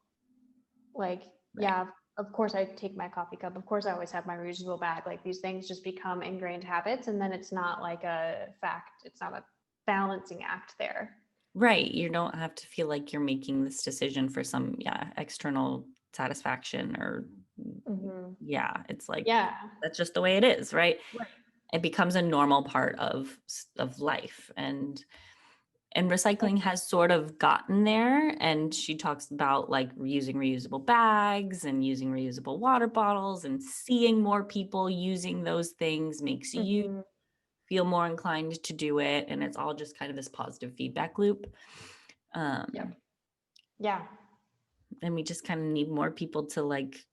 Speaker 2: Like,
Speaker 1: Right.
Speaker 2: yeah, of course I take my coffee cup. Of course I always have my reusable bag. Like, these things just become ingrained habits, and then it's not like a fact. It's not a balancing act there.
Speaker 1: Right. You don't have to feel like you're making this decision for some, yeah, external satisfaction or,
Speaker 2: Hmm.
Speaker 1: yeah, it's like,
Speaker 2: Yeah.
Speaker 1: that's just the way it is, right?
Speaker 2: Right.
Speaker 1: It becomes a normal part of life. And recycling has sort of gotten there, and she talks about like using reusable bags and using reusable water bottles, and seeing more people using those things makes you
Speaker 2: Hmm.
Speaker 1: feel more inclined to do it, and it's all just kind of this positive feedback loop.
Speaker 2: Yep.
Speaker 1: um,
Speaker 2: Yeah.
Speaker 1: and we just kind of need more people to like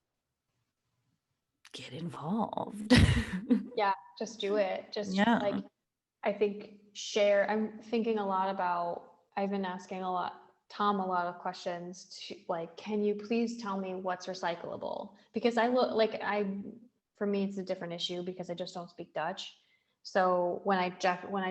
Speaker 1: get involved.
Speaker 2: Yeah. Just do it. Just like,
Speaker 1: Yeah.
Speaker 2: I think share. I'm thinking a lot about, I've been asking Tom a lot of questions to like, can you please tell me what's recyclable? Because for me, it's a different issue because I just don't speak Dutch. So when I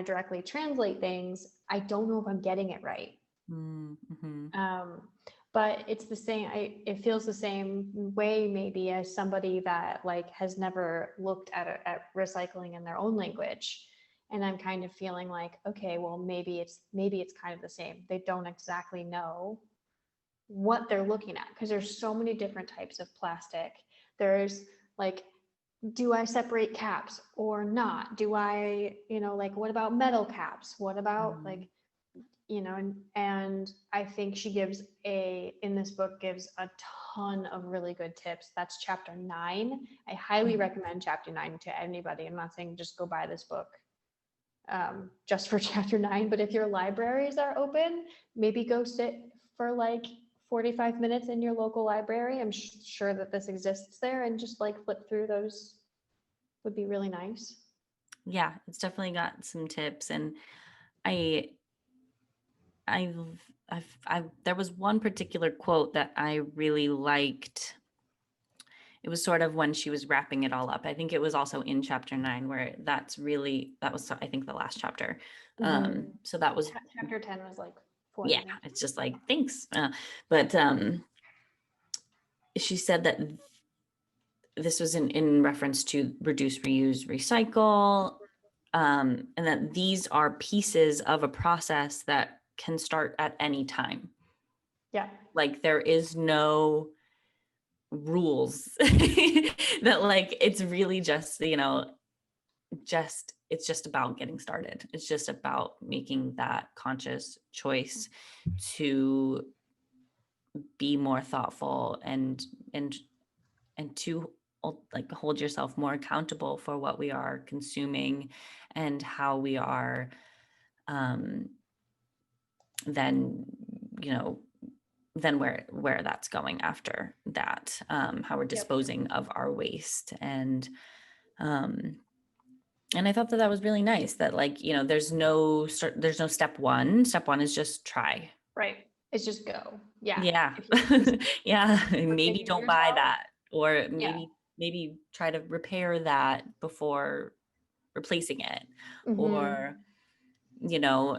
Speaker 2: directly translate things, I don't know if I'm getting it right.
Speaker 1: Mm-hmm.
Speaker 2: Um, but it's the same. It feels the same way maybe as somebody that like has never looked at recycling in their own language, and I'm kind of feeling like, okay, well maybe it's kind of the same. They don't exactly know what they're looking at because there's so many different types of plastic. There's like, do I separate caps or not? Do I, like, what about metal caps? What about
Speaker 1: Mm-hmm.
Speaker 2: like, and I think she in this book gives a ton of really good tips. That's chapter 9. I highly recommend chapter 9 to anybody. I'm not saying just go buy this book just for chapter 9, but if your libraries are open, maybe go sit for like 45 minutes in your local library. I'm sure that this exists there, and just like flip through those would be really nice.
Speaker 1: Yeah, it's definitely got some tips. And I I've, there was one particular quote that I really liked. It was sort of when she was wrapping it all up. I think it was also in chapter 9, where that was, I think, the last chapter.
Speaker 2: Mhm.
Speaker 1: So that was,
Speaker 2: Chapter 10 was like 40
Speaker 1: yeah,
Speaker 2: minutes.
Speaker 1: it's just like, thanks. But she said that this was in reference to reduce, reuse, recycle, and that these are pieces of a process that can start at any time.
Speaker 2: Yeah.
Speaker 1: Like there is no rules that like, it's really just, it's just about getting started. It's just about making that conscious choice to be more thoughtful and to like hold yourself more accountable for what we are consuming and how we are then then where that's going after that, how we're disposing of our waste. And I thought that was really nice that like, there's no step one. Step one is just try.
Speaker 2: Right. It's just go. Yeah.
Speaker 1: Yeah.
Speaker 2: If you're just
Speaker 1: Yeah. Maybe
Speaker 2: forgiving
Speaker 1: don't buy
Speaker 2: yourself,
Speaker 1: that, or
Speaker 2: yeah.
Speaker 1: maybe try to repair that before replacing it.
Speaker 2: Mm-hmm.
Speaker 1: Or,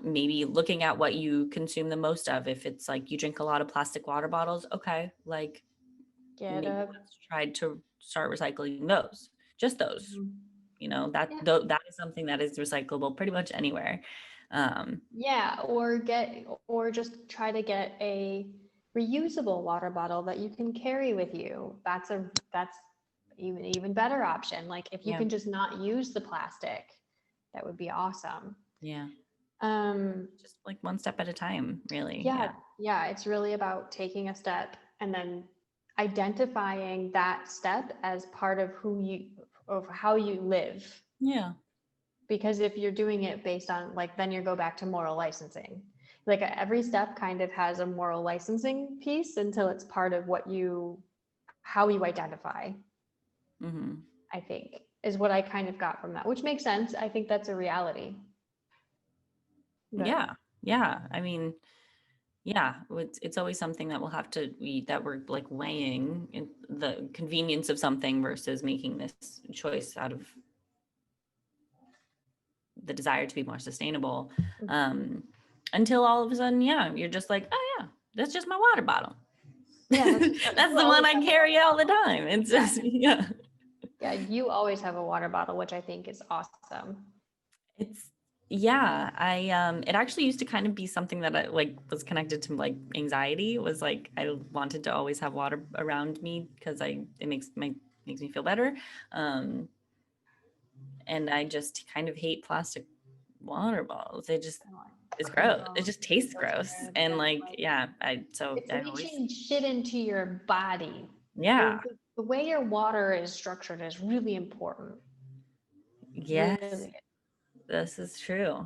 Speaker 1: maybe looking at what you consume the most of. If it's like you drink a lot of plastic water bottles, okay, like
Speaker 2: Get
Speaker 1: maybe
Speaker 2: up.
Speaker 1: let's try to start recycling those, just those. That
Speaker 2: Yeah.
Speaker 1: that is something that is recyclable pretty much anywhere.
Speaker 2: Yeah, or just try to get a reusable water bottle that you can carry with you. That's even better option. Like if you
Speaker 1: Yeah.
Speaker 2: can just not use the plastic, that would be awesome.
Speaker 1: Yeah.
Speaker 2: Um,
Speaker 1: Just like one step at a time, really.
Speaker 2: yeah,
Speaker 1: Yeah.
Speaker 2: yeah, it's really about taking a step and then identifying that step as part of of how you live.
Speaker 1: Yeah.
Speaker 2: Because if you're doing it based on like, then you go back to moral licensing. Like every step kind of has a moral licensing piece until it's part of how you identify,
Speaker 1: Mm-hmm.
Speaker 2: I think, is what I kind of got from that, which makes sense. I think that's a reality. But
Speaker 1: Yeah. Yeah. I mean, yeah, it's always something that we'll have to that we're like weighing in the convenience of something versus making this choice out of the desire to be more sustainable. Until all of a sudden, yeah, you're just like, oh yeah, that's just my water bottle.
Speaker 2: yeah,
Speaker 1: That's
Speaker 2: you
Speaker 1: the one
Speaker 2: always
Speaker 1: I
Speaker 2: have a
Speaker 1: carry
Speaker 2: water
Speaker 1: all the
Speaker 2: bottle.
Speaker 1: time. It's
Speaker 2: Yeah.
Speaker 1: just, yeah.
Speaker 2: Yeah, you always have a water bottle, which I think is awesome.
Speaker 1: It's yeah, it actually used to kind of be something that I like was connected to like anxiety. It was like I wanted to always have water around me because it makes me feel better. Um and I just kind of hate plastic water bottles. It's gross. It just tastes gross. And like, yeah,
Speaker 2: It's
Speaker 1: I always,
Speaker 2: leaching shit into your body.
Speaker 1: yeah.
Speaker 2: The way your water is structured is really important.
Speaker 1: Yes,
Speaker 2: Really.
Speaker 1: this is true.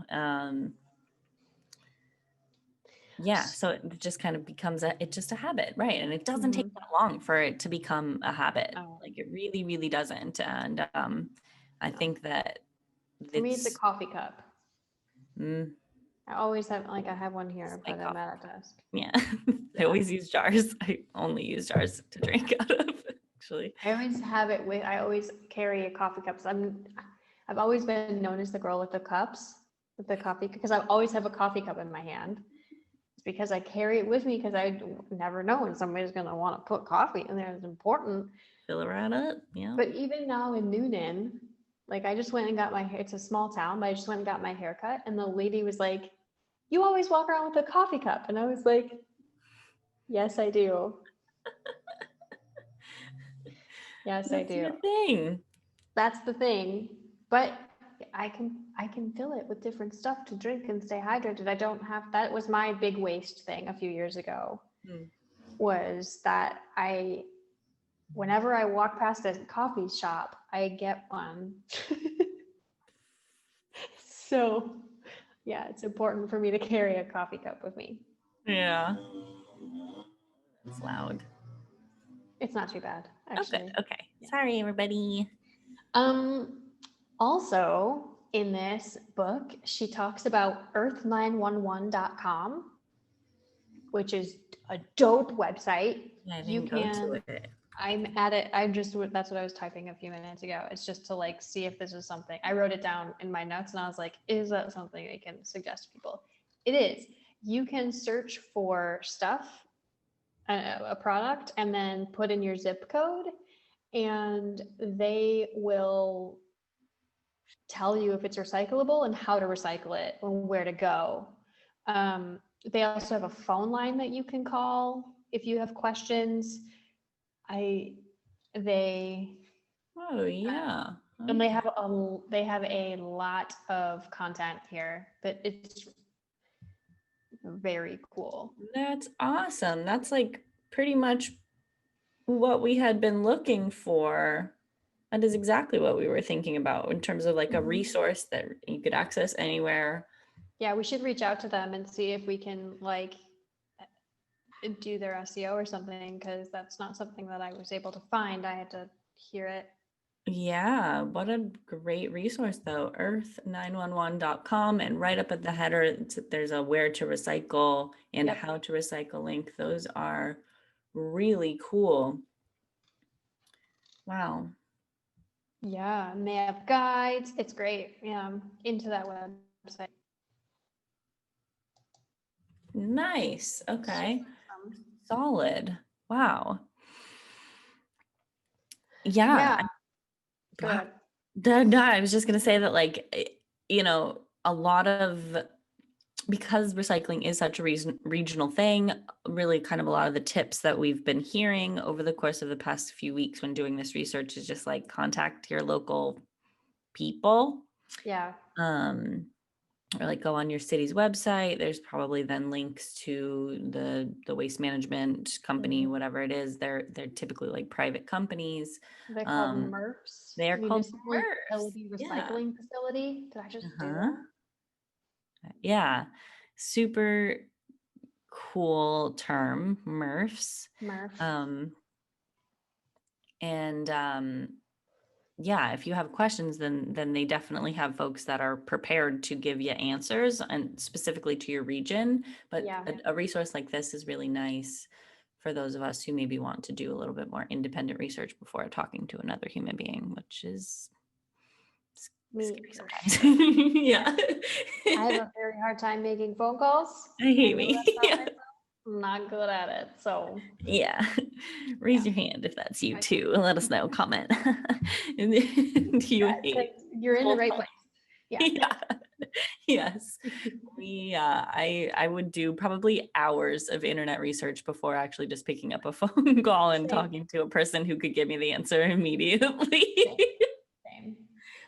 Speaker 1: Yeah, so it just kind of becomes it's just a habit, right? And it doesn't take
Speaker 2: Mhm.
Speaker 1: that long for it to become a habit.
Speaker 2: Oh,
Speaker 1: Like it really, really doesn't. And I
Speaker 2: no.
Speaker 1: think that
Speaker 2: For me, it's a
Speaker 1: it's
Speaker 2: coffee cup.
Speaker 1: mm,
Speaker 2: I always have, like, I have one
Speaker 1: just
Speaker 2: here,
Speaker 1: like
Speaker 2: but I'm
Speaker 1: coffee.
Speaker 2: at a desk.
Speaker 1: Yeah. I
Speaker 2: Yeah.
Speaker 1: always use jars. I only use jars to drink out of, actually.
Speaker 2: I always have it with, I always carry a coffee cup. So I've always been known as the girl with the cups, with the coffee, because I always have a coffee cup in my hand. It's because I carry it with me because I never know when somebody's going to want to put coffee in there. It's important.
Speaker 1: Fill around it. Yeah.
Speaker 2: But even now in Noonan, like I just went and got it's a small town, but I just went and got my hair cut. And the lady was like, "You always walk around with a coffee cup." And I was like, "Yes, I do. Yes, I
Speaker 1: That's your
Speaker 2: do.
Speaker 1: thing.
Speaker 2: That's the thing." But I can fill it with different stuff to drink and stay hydrated. I don't have, that was my big waste thing a few years ago, was that whenever I walk past a coffee shop, I get one. So yeah, it's important for me to carry a coffee cup with me.
Speaker 1: Yeah. It's loud.
Speaker 2: It's not too bad,
Speaker 1: Oh, good.
Speaker 2: actually.
Speaker 1: Okay. Sorry, everybody.
Speaker 2: Um, Also, in this book, she talks about earth911.com, which is a dope website.
Speaker 1: Yeah, I
Speaker 2: You
Speaker 1: didn't go to
Speaker 2: can,
Speaker 1: it.
Speaker 2: I'm at it. That's what I was typing a few minutes ago. It's just to like see if this is something. I wrote it down in my notes and I was like, is that something I can suggest to people? It is. You can search for stuff, a product, and then put in your zip code, and they will tell you if it's recyclable and how to recycle it and where to go. They also have a phone line that you can call if you have questions. They
Speaker 1: Oh yeah.
Speaker 2: and
Speaker 1: Okay.
Speaker 2: they have a lot of content here that it's very cool.
Speaker 1: That's awesome. That's like pretty much what we had been looking for. That is exactly what we were thinking about in terms of like a resource that you could access anywhere.
Speaker 2: Yeah, we should reach out to them and see if we can like do their SEO or something, because that's not something that I was able to find. I had to hear it.
Speaker 1: Yeah, what a great resource though. Earth911.com, and right up at the header, there's a where to recycle and
Speaker 2: Yep.
Speaker 1: how to recycle link. Those are really cool. Wow.
Speaker 2: Yeah, and they have guides. It's great. Yeah, into that website.
Speaker 1: Nice. Okay.
Speaker 2: Um,
Speaker 1: Solid. Wow. Yeah.
Speaker 2: yeah, go
Speaker 1: Wow.
Speaker 2: ahead.
Speaker 1: No, I was just going to say that, like, a lot of, because recycling is such a regional thing, really kind of a lot of the tips that we've been hearing over the course of the past few weeks when doing this research is just like contact your local people.
Speaker 2: Yeah.
Speaker 1: Or like go on your city's website. There's probably then links to the waste management company,
Speaker 2: Mhm.
Speaker 1: whatever it is. They're typically like private companies.
Speaker 2: They're called
Speaker 1: Um,
Speaker 2: MRFs,
Speaker 1: they are called
Speaker 2: Municipal
Speaker 1: MRFs.
Speaker 2: Utility
Speaker 1: Yeah.
Speaker 2: Recycling Facility. Did I just do
Speaker 1: Uh-huh.
Speaker 2: that?
Speaker 1: Yeah. Super cool term, MRFs.
Speaker 2: MRF.
Speaker 1: Um, and yeah, if you have questions, then they definitely have folks that are prepared to give you answers and specifically to your region. But
Speaker 2: Yeah.
Speaker 1: a resource like this is really nice for those of us who maybe want to do a little bit more independent research before talking to another human being, which is
Speaker 2: Me
Speaker 1: scary
Speaker 2: for
Speaker 1: sometimes.
Speaker 2: sure.
Speaker 1: Yeah.
Speaker 2: I have a very hard time making phone calls.
Speaker 1: I hate
Speaker 2: I know
Speaker 1: me.
Speaker 2: that about
Speaker 1: Yeah.
Speaker 2: myself. I'm not good at it. So
Speaker 1: Yeah.
Speaker 2: yeah.
Speaker 1: Raise your hand if that's you
Speaker 2: I-
Speaker 1: too, and let us know. Comment. And do you
Speaker 2: yeah,
Speaker 1: hate
Speaker 2: 'cause you're in the
Speaker 1: cold
Speaker 2: right
Speaker 1: calls?
Speaker 2: place. Yeah.
Speaker 1: Yeah. Yes. I would do probably hours of internet research before actually just picking up a phone call and
Speaker 2: Same.
Speaker 1: talking to a person who could give me the answer immediately.
Speaker 2: Same. Same.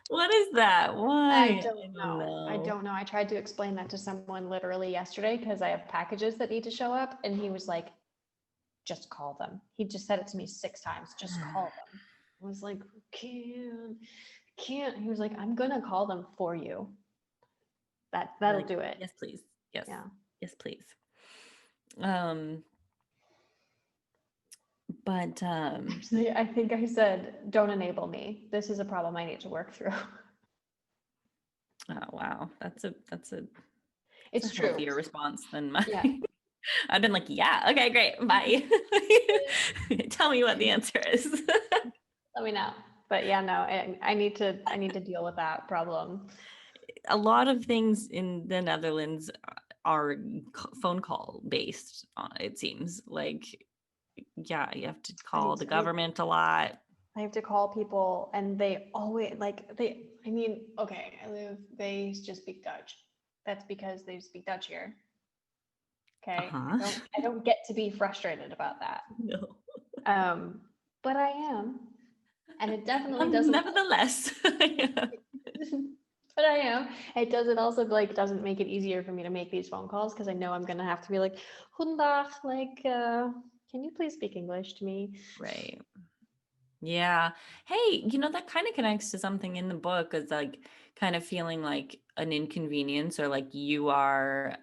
Speaker 1: What is that?
Speaker 2: I
Speaker 1: Why?
Speaker 2: don't
Speaker 1: I don't
Speaker 2: know. I
Speaker 1: know.
Speaker 2: don't know. I tried to explain that to someone literally yesterday because I have packages that need to show up, and he was like, just call them. He just said it to me 6 times. Just call them. I was like, can't. He was like, I'm gonna call them for you.
Speaker 1: You're
Speaker 2: That'll
Speaker 1: like,
Speaker 2: do it.
Speaker 1: yes, please. Yes.
Speaker 2: Yeah.
Speaker 1: Yes, please. Um, but
Speaker 2: Actually, I think I said, don't enable me. This is a problem I need to work through.
Speaker 1: oh wow, that's a
Speaker 2: It's true.
Speaker 1: healthier response than mine.
Speaker 2: Yeah.
Speaker 1: I've been like, yeah, okay, great, bye. Tell me what the answer is.
Speaker 2: Let me know. But yeah, no, I need to deal with that problem.
Speaker 1: A lot of things in the Netherlands are phone call based, it seems like. Yeah, you have to call the government a lot.
Speaker 2: I have to call people and they always I mean, okay, they just speak Dutch. That's because they speak Dutch here. Okay.
Speaker 1: Uh-huh.
Speaker 2: I don't get to be frustrated about that.
Speaker 1: No.
Speaker 2: Um, but I am. And it definitely doesn't
Speaker 1: Nevertheless. Yeah.
Speaker 2: but I am. It doesn't also doesn't make it easier for me to make these phone calls because I know I'm gonna have to be like, Goedendag, can you please speak English to me?
Speaker 1: Right. Yeah. Hey, that kind of connects to something in the book, is like kind of feeling like an inconvenience, or like you're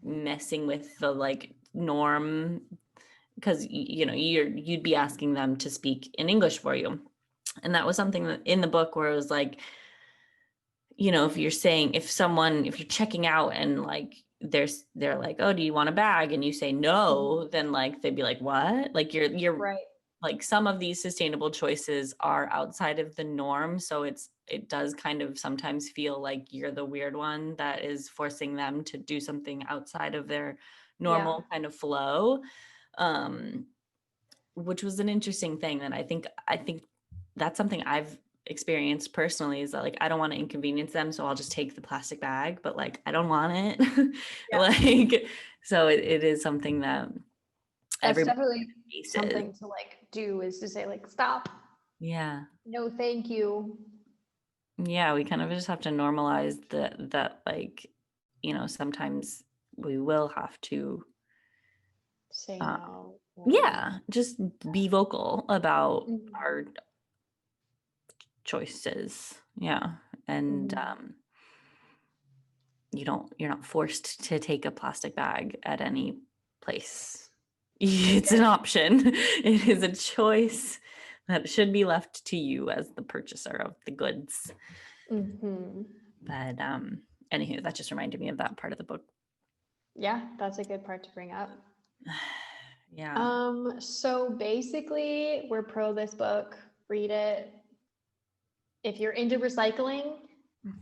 Speaker 1: messing with the like norm, because you'd be asking them to speak in English for you. And that was something that in the book where it was like, if you're checking out and like they're like, oh, do you want a bag? And you say no, then like they'd be like, what? Like you're
Speaker 2: Right.
Speaker 1: like, some of these sustainable choices are outside of the norm. So it does kind of sometimes feel like you're the weird one that is forcing them to do something outside of their
Speaker 2: Yeah.
Speaker 1: normal kind of flow. Which was an interesting thing that I think that's something I've experienced personally is that like I don't want to inconvenience them, so I'll just take the plastic bag, but like I don't want it.
Speaker 2: Yeah.
Speaker 1: Like so it is something that
Speaker 2: That's
Speaker 1: everybody
Speaker 2: definitely
Speaker 1: faces.
Speaker 2: something to like do, is to say like, stop.
Speaker 1: Yeah.
Speaker 2: No, thank you.
Speaker 1: Yeah, we kind of just have to normalize that like, sometimes we will have to
Speaker 2: Say
Speaker 1: uh,
Speaker 2: no.
Speaker 1: yeah, just be vocal about
Speaker 2: Mhm.
Speaker 1: our choices. Yeah. And
Speaker 2: Mhm.
Speaker 1: you're not forced to take a plastic bag at any place. It's
Speaker 2: Yep.
Speaker 1: an option. It is a choice that should be left to you as the purchaser of the goods.
Speaker 2: Mhm.
Speaker 1: But anywho, that just reminded me of that part of the book.
Speaker 2: Yeah, that's a good part to bring up.
Speaker 1: Yeah.
Speaker 2: So basically, we're pro this book. Read it. If you're into recycling,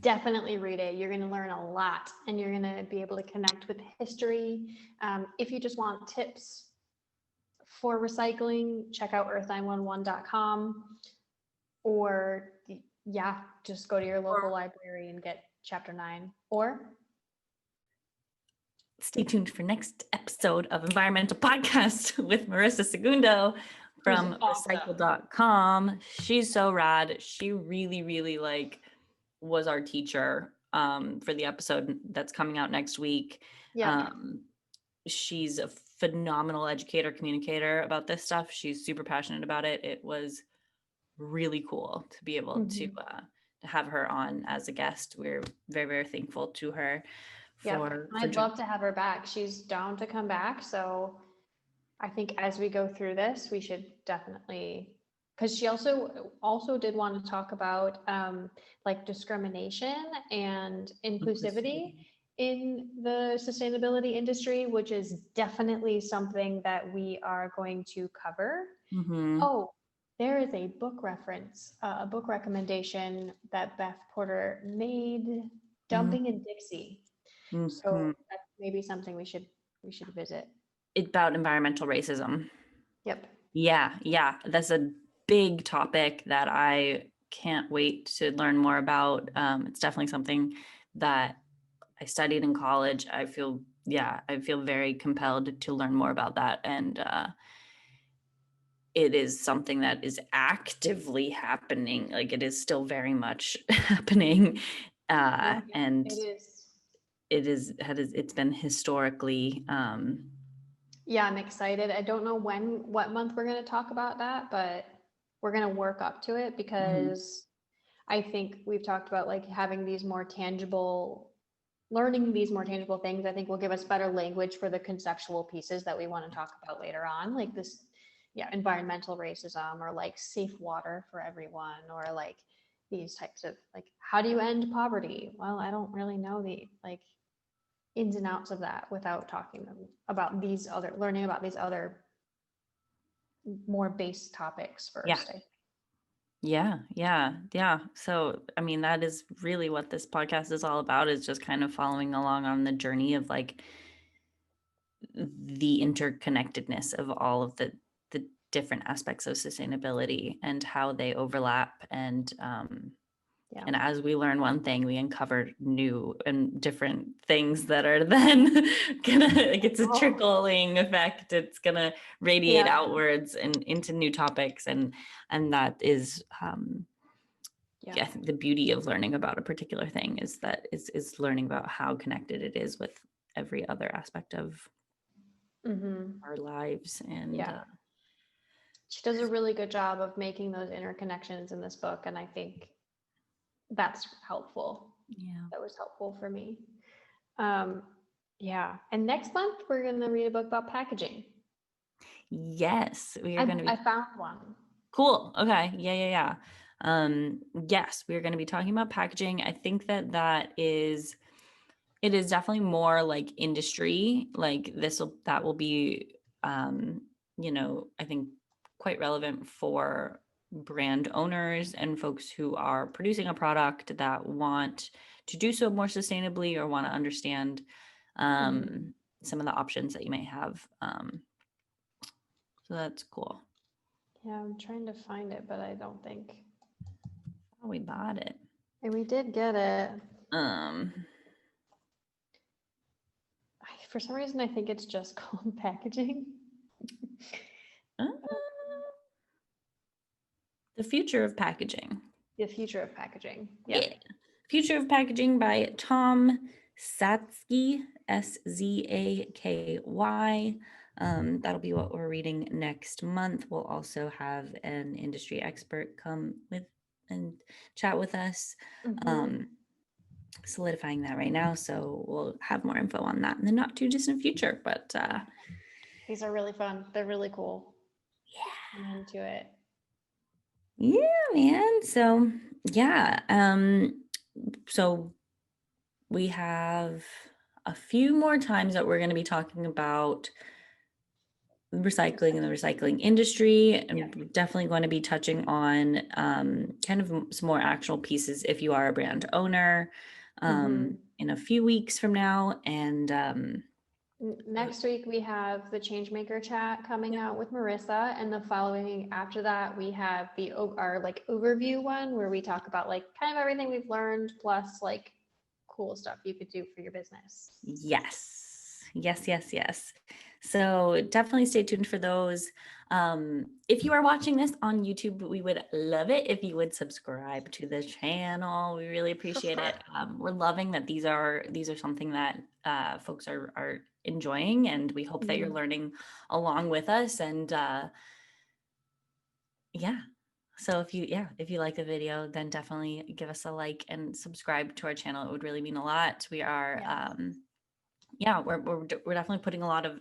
Speaker 2: definitely read it. You're going to learn a lot, and you're going to be able to connect with history. If you just want tips for recycling, check out earth911.com, or yeah, just go to your local library and get chapter 9. Or
Speaker 1: Stay tuned for next episode of Environmental Podcast with Marissa Segundo
Speaker 2: who's
Speaker 1: from
Speaker 2: awesome.
Speaker 1: recycle.com. She's so rad. She really, really like was our teacher for the episode that's coming out next week.
Speaker 2: Yep.
Speaker 1: She's a phenomenal educator, communicator about this stuff. She's super passionate about it. It was really cool to be able to have her on as a guest. We're very, very thankful to her
Speaker 2: Yep.
Speaker 1: for
Speaker 2: I'd love to have her back. She's down to come back. So I think as we go through this, we should definitely, because she also did want to talk about like discrimination and inclusivity in the sustainability industry, which is definitely something that we are going to cover.
Speaker 1: Mm-hmm.
Speaker 2: Oh, there is a book reference, a book recommendation that Beth Porter made, Dumping in Dixie.
Speaker 1: Mm-hmm.
Speaker 2: So that's maybe something we should visit.
Speaker 1: It's about environmental racism.
Speaker 2: Yep.
Speaker 1: Yeah. That's a big topic that I can't wait to learn more about. It's definitely something that I studied in college. I feel very compelled to learn more about that. And it is something that is actively happening. Like it is still very much happening.
Speaker 2: Yeah,
Speaker 1: And
Speaker 2: it is.
Speaker 1: it's been historically
Speaker 2: Yeah, I'm excited. I don't know what month we're going to talk about that, but we're going to work up to it, because I think we've talked about like having these more tangible, learning these more tangible things, I think will give us better language for the conceptual pieces that we want to talk about later on, like this, yeah, environmental racism, or like safe water for everyone, or like these types of like, how do you end poverty? Well, I don't really know the like ins and outs of that without talking about these other, learning about these other more base topics
Speaker 1: yeah.
Speaker 2: first.
Speaker 1: Yeah. So, I mean, that is really what this podcast is all about, is just kind of following along on the journey of like the interconnectedness of all of the different aspects of sustainability and how they overlap.
Speaker 2: Yeah.
Speaker 1: And as we learn one thing, we uncover new and different things that are then gonna, like, it's a trickling effect. It's gonna radiate
Speaker 2: Yeah.
Speaker 1: outwards and into new topics. And that is,
Speaker 2: Yeah.
Speaker 1: I think the beauty of learning about a particular thing is that is learning about how connected it is with every other aspect of our lives. And
Speaker 2: Yeah. She does a really good job of making those interconnections in this book, and I think that's helpful.
Speaker 1: yeah.
Speaker 2: That was helpful for me. Yeah. And next month we're gonna read a book about packaging.
Speaker 1: Yes, we are going to be
Speaker 2: I found one.
Speaker 1: cool. Okay. Yeah. Yes, we are going to be talking about packaging. I think that it is definitely more like industry, like that will be, I think quite relevant for brand owners and folks who are producing a product that want to do so more sustainably or want to understand some of the options that you may have. So that's cool.
Speaker 2: Yeah, I'm trying to find it, but I don't think
Speaker 1: Oh, we bought it.
Speaker 2: And we did get it.
Speaker 1: Um,
Speaker 2: For some reason, I think it's just called packaging.
Speaker 1: uh, The Future of Packaging.
Speaker 2: The Future of Packaging. Yeah.
Speaker 1: Yeah. Future of Packaging by Tom Satsky, Szaky. That'll be what we're reading next month. We'll also have an industry expert come with and chat with us.
Speaker 2: Mhm.
Speaker 1: Solidifying that right now, so we'll have more info on that in the not too distant future. But
Speaker 2: These are really fun. They're really cool.
Speaker 1: yeah,
Speaker 2: I'm into it.
Speaker 1: man. So yeah, so we have a few more times that we're going to be talking about recycling and the recycling industry, and we're definitely going to be touching on kind of some more actual pieces if you are a brand owner in a few weeks from now. And
Speaker 2: Next week, we have the Changemaker chat coming out with Marissa, and the following after that, we have our like overview one where we talk about like kind of everything we've learned plus like cool stuff you could do for your business.
Speaker 1: Yes. So definitely stay tuned for those. If you are watching this on YouTube, we would love it if you would subscribe to the channel. We really appreciate it. We're loving that these are something that folks are enjoying, and we hope that you're learning along with us. And yeah. So if you like the video, then definitely give us a like and subscribe to our channel. It would really mean a lot. We are we're definitely putting a lot of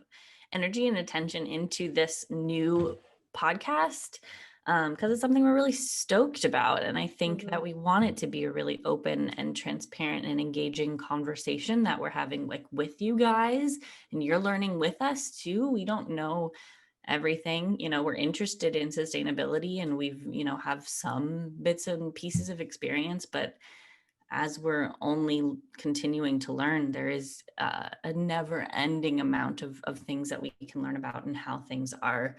Speaker 1: energy and attention into this new podcast because it's something we're really stoked about. And I think that we want it to be a really open and transparent and engaging conversation that we're having like with you guys, and you're learning with us too. We don't know everything, we're interested in sustainability, and we've, have some bits and pieces of experience, but as we're only continuing to learn, there is a never ending amount of things that we can learn about and how things are,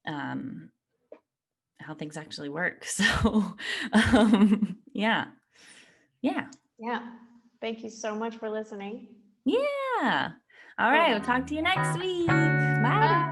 Speaker 1: how things actually work. So, yeah.
Speaker 2: Thank you so much for listening.
Speaker 1: Yeah. All right. We'll talk to you next week. Bye.